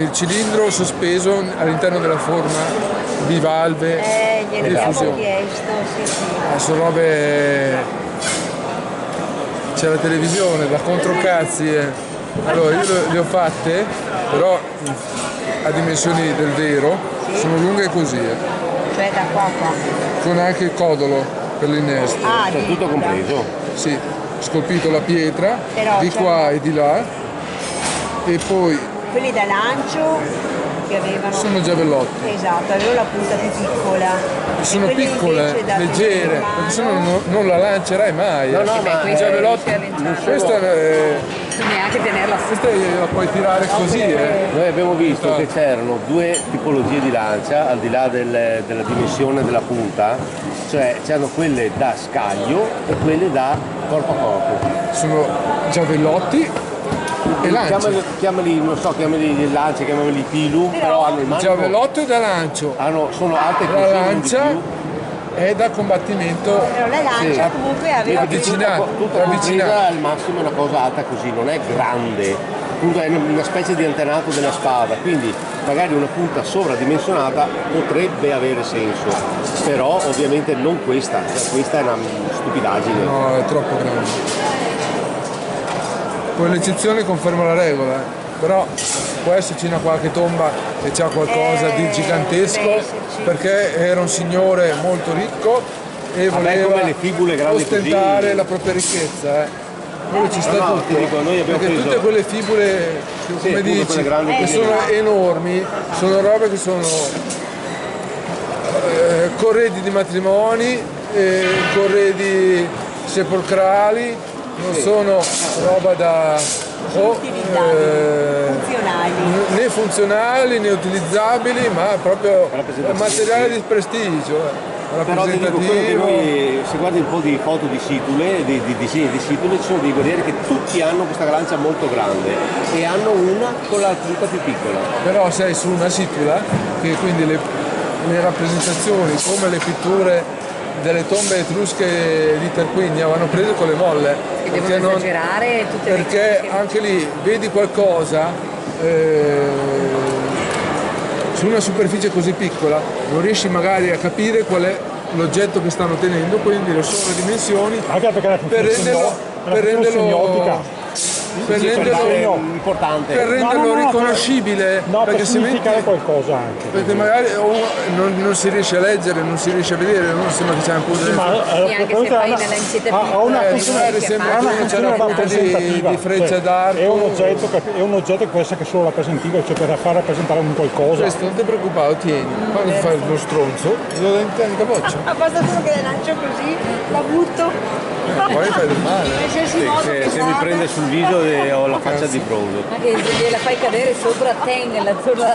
Il cilindro sospeso all'interno della forma di valve Gliene di abbiamo fusione. chiesto, sì. Sono robe. C'è la televisione, da controcazzi. Allora io le ho fatte, però a dimensioni del vero, sono lunghe così. Cioè da qua a qua. Con anche il codolo per l'innesto. Cioè tutto compreso. Sì, scolpito la pietra Però di c'è- qua e di là. E poi Quelli da lancio che avevano. sono giavellotti. Esatto, avevano la punta più piccola. Sono E quelli piccole, invece da leggere, tenere in perché sennò mano, non la lancerai mai. No, no, beh, ma questo giavellotti, riesce a lanciare. questa neanche tenerla su. questa la puoi tirare così, noi abbiamo visto che c'erano due tipologie di lancia, al di là della dimensione della punta, cioè c'erano quelle da scaglio e quelle da corpo a corpo. Sono giavellotti e lanci. Chiamali, non so, chiamali lanci, chiamali pilu, però hanno il manico. Giavellotto e da lancio. Sono alte La così, non di lancia più. è da combattimento. Però la lancia Sì. comunque aveva Avvicinato. Tutta avvicinato. compresa al massimo è una cosa alta così, non è grande, appunto è una specie di antenato della spada, quindi magari una punta sovradimensionata potrebbe avere senso, però ovviamente non questa, cioè questa è una stupidaggine. No, è troppo grande. Poi l'eccezione conferma la regola, però può esserci una qualche tomba che c'ha qualcosa di gigantesco, deve esserci. perché era un signore molto ricco e voleva come le fibule grandi ostentare così. la propria ricchezza. Quello ci sta No, tutto, ti dico, noi abbiamo perché preso- tutte quelle fibule, Sì, come appunto, dici, quelle grandi che così. sono enormi, sono robe che sono corredi di matrimoni, corredi sepolcrali, non sono roba da funzionali. né funzionali né utilizzabili, ma proprio Rappresentativi. materiale di prestigio, Però ti dico quello che rappresentativo. noi, se guardi un po' di foto di situle, di disegni di situle, ci sono dei guerrieri che tutti hanno questa lancia molto grande e hanno una con la punta più piccola. Però sei su una situla che quindi le rappresentazioni come le pitture delle tombe etrusche di Tarquinia vanno prese con le molle, Che devono esagerare tutte le perché cose. anche lì vedi qualcosa su una superficie così piccola, non riesci magari a capire qual è l'oggetto che stanno tenendo, quindi le sovradimensioni Anche perché la per renderlo semiotica. per Sì, renderlo, è importante. per renderlo no, riconoscibile, No, per perché se metti, significare qualcosa anche. perché magari non si riesce a leggere, non si riesce a vedere, non sembra che c'è un po' Sì, ma Sì, anche se poi nella incitativa ha una funzione, magari sembra ha una che c'è funzione una punta rappresentativa. di freccia Cioè, d'arco. è un oggetto che può essere che solo rappresentativo, cioè per far rappresentare un qualcosa. Questo non ti preoccupare, tieni, quando fai lo stronzo, lo dai in capoccia, Basta solo che la lancio così, la butto. poi fai del male. Qualsiasi modo che Se mi vada. prende sul viso ho la faccia di bronzo. Ma che gliela fai cadere sopra te nella zona